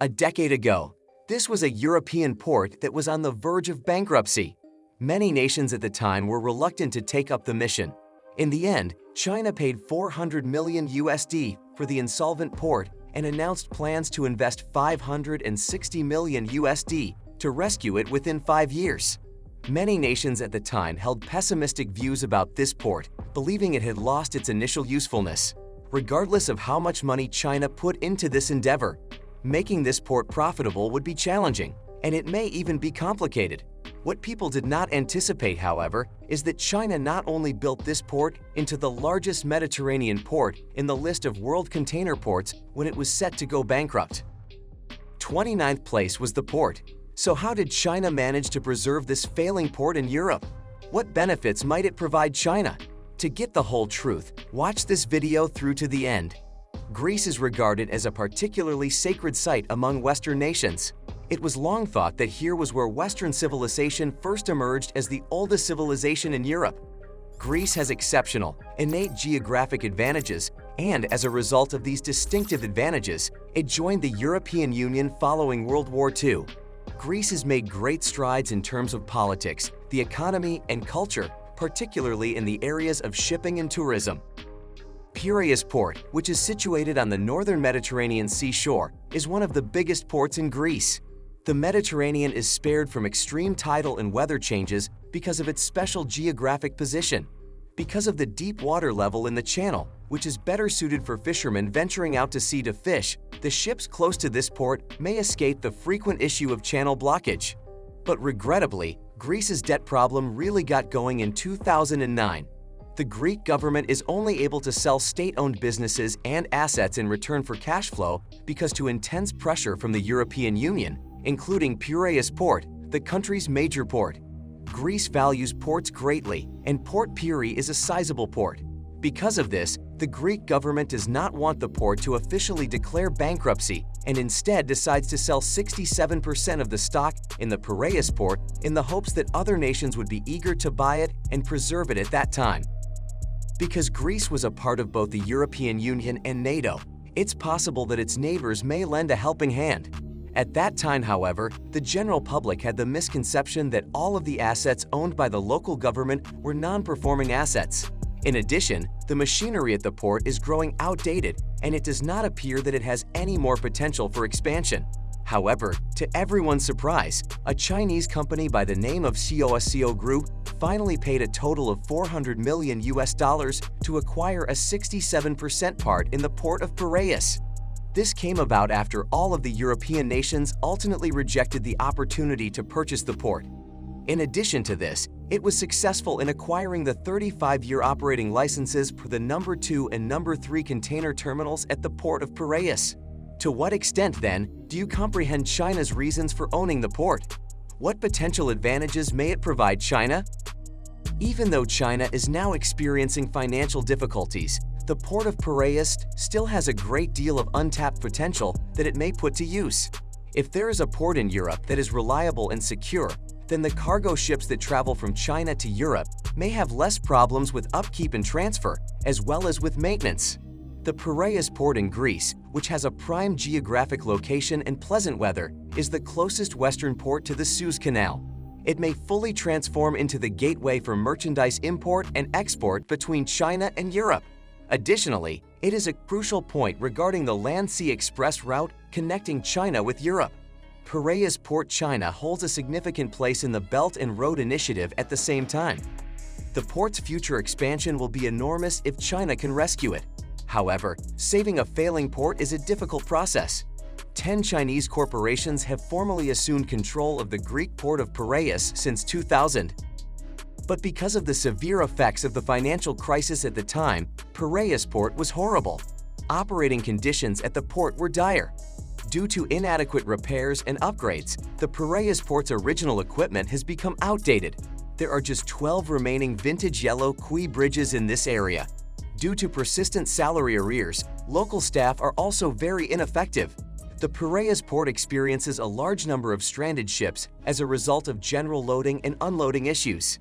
A decade ago, this was a European port that was on the verge of bankruptcy. Many nations at the time were reluctant to take up the mission. In the end, China paid 400 million USD for the insolvent port and announced plans to invest 560 million USD to rescue it within 5 years. Many nations at the time held pessimistic views about this port, believing it had lost its initial usefulness. Regardless of how much money China put into this endeavor, making this port profitable would be challenging, and it may even be complicated. What people did not anticipate, however, is that China not only built this port into the largest Mediterranean port in the list of world container ports when it was set to go bankrupt. 29th place was the port. So how did China manage to preserve this failing port in Europe? What benefits might it provide China? To get the whole truth, watch this video through to the end. Greece is regarded as a particularly sacred site among Western nations. It was long thought that here was where Western civilization first emerged as the oldest civilization in Europe. Greece has exceptional, innate geographic advantages, and as a result of these distinctive advantages, it joined the European Union following World War II. Greece has made great strides in terms of politics, the economy, and culture, particularly in the areas of shipping and tourism. Piraeus Port, which is situated on the northern Mediterranean seashore, is one of the biggest ports in Greece. The Mediterranean is spared from extreme tidal and weather changes because of its special geographic position. Because of the deep water level in the channel, which is better suited for fishermen venturing out to sea to fish, the ships close to this port may escape the frequent issue of channel blockage. But regrettably, Greece's debt problem really got going in 2009. The Greek government is only able to sell state-owned businesses and assets in return for cash flow because to intense pressure from the European Union, including Piraeus Port, the country's major port. Greece values ports greatly, and Port Pirie is a sizable port. Because of this, the Greek government does not want the port to officially declare bankruptcy and instead decides to sell 67% of the stock in the Piraeus port in the hopes that other nations would be eager to buy it and preserve it at that time. Because Greece was a part of both the European Union and NATO, it's possible that its neighbors may lend a helping hand. At that time, however, the general public had the misconception that all of the assets owned by the local government were non-performing assets. In addition, the machinery at the port is growing outdated, and it does not appear that it has any more potential for expansion. However, to everyone's surprise, a Chinese company by the name of COSCO Group finally paid a total of 400 million US dollars to acquire a 67% part in the port of Piraeus. This came about after all of the European nations ultimately rejected the opportunity to purchase the port. In addition to this, it was successful in acquiring the 35-year operating licenses for the number 2 and number 3 container terminals at the port of Piraeus. To what extent, then, do you comprehend China's reasons for owning the port? What potential advantages may it provide China? Even though China is now experiencing financial difficulties, the port of Piraeus still has a great deal of untapped potential that it may put to use. If there is a port in Europe that is reliable and secure, then the cargo ships that travel from China to Europe may have less problems with upkeep and transfer, as well as with maintenance. The Piraeus port in Greece, which has a prime geographic location and pleasant weather, is the closest western port to the Suez Canal. It may fully transform into the gateway for merchandise import and export between China and Europe. Additionally, it is a crucial point regarding the Land-Sea Express route connecting China with Europe. Piraeus Port China holds a significant place in the Belt and Road Initiative at the same time. The port's future expansion will be enormous if China can rescue it. However, saving a failing port is a difficult process. 10 Chinese corporations have formally assumed control of the Greek port of Piraeus since 2000. But because of the severe effects of the financial crisis at the time, Piraeus port was horrible. Operating conditions at the port were dire. Due to inadequate repairs and upgrades, the Piraeus port's original equipment has become outdated. There are just 12 remaining vintage yellow quay bridges in this area. Due to persistent salary arrears, local staff are also very ineffective. The Piraeus port experiences a large number of stranded ships as a result of general loading and unloading issues.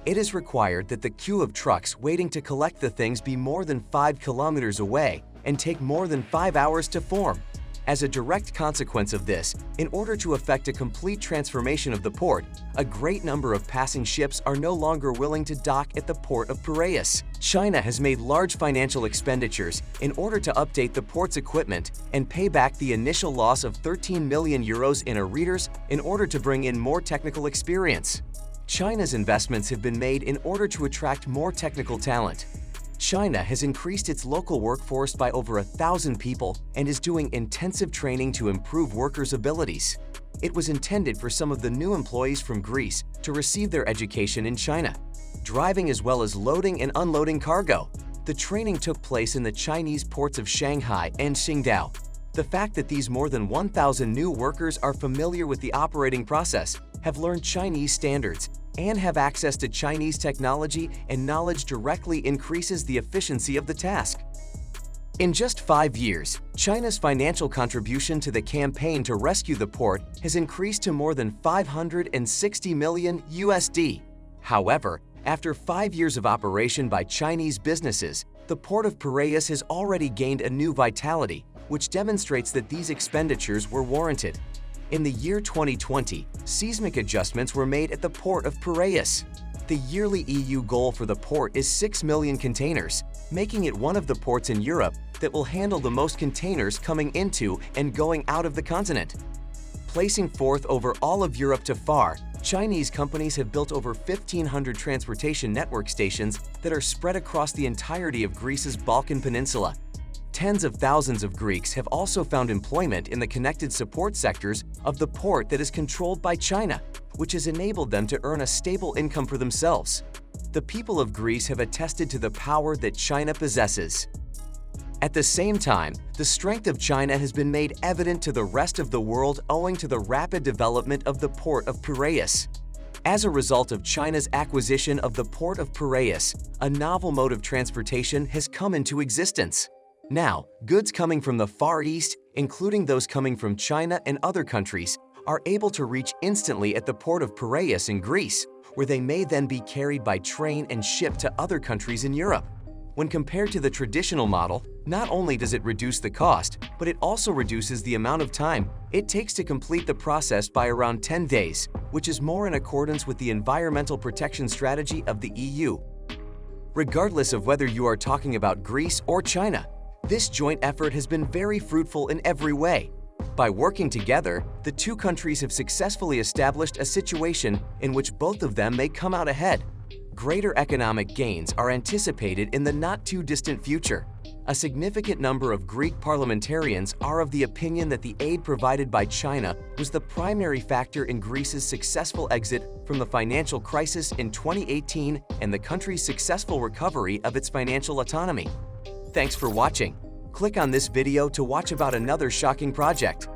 It is required that the queue of trucks waiting to collect the things be more than 5 kilometers away and take more than 5 hours to form. As a direct consequence of this, in order to effect a complete transformation of the port, a great number of passing ships are no longer willing to dock at the port of Piraeus. China has made large financial expenditures in order to update the port's equipment and pay back the initial loss of 13 million euros in arrears in order to bring in more technical experience. China's investments have been made in order to attract more technical talent. China has increased its local workforce by over 1,000 people and is doing intensive training to improve workers' abilities. It was intended for some of the new employees from Greece to receive their education in China, driving as well as loading and unloading cargo. The training took place in the Chinese ports of Shanghai and Qingdao. The fact that these more than 1,000 new workers are familiar with the operating process, have learned Chinese standards, and have access to Chinese technology and knowledge directly increases the efficiency of the task. In just 5 years, China's financial contribution to the campaign to rescue the port has increased to more than 560 million USD. However, after 5 years of operation by Chinese businesses, the port of Piraeus has already gained a new vitality, which demonstrates that these expenditures were warranted. In the year 2020, seismic adjustments were made at the port of Piraeus. The yearly EU goal for the port is 6 million containers, making it one of the ports in Europe that will handle the most containers coming into and going out of the continent. Placing fourth over all of Europe to far, Chinese companies have built over 1,500 transportation network stations that are spread across the entirety of Greece's Balkan Peninsula. Tens of thousands of Greeks have also found employment in the connected support sectors of the port that is controlled by China, which has enabled them to earn a stable income for themselves. The people of Greece have attested to the power that China possesses. At the same time, the strength of China has been made evident to the rest of the world owing to the rapid development of the port of Piraeus. As a result of China's acquisition of the port of Piraeus, a novel mode of transportation has come into existence. Now, goods coming from the Far East, including those coming from China and other countries, are able to reach instantly at the port of Piraeus in Greece, where they may then be carried by train and shipped to other countries in Europe. When compared to the traditional model, not only does it reduce the cost, but it also reduces the amount of time it takes to complete the process by around 10 days, which is more in accordance with the environmental protection strategy of the EU. Regardless of whether you are talking about Greece or China, this joint effort has been very fruitful in every way. By working together, the two countries have successfully established a situation in which both of them may come out ahead. Greater economic gains are anticipated in the not-too-distant future. A significant number of Greek parliamentarians are of the opinion that the aid provided by China was the primary factor in Greece's successful exit from the financial crisis in 2018 and the country's successful recovery of its financial autonomy. Thanks for watching. Click on this video to watch about another shocking project.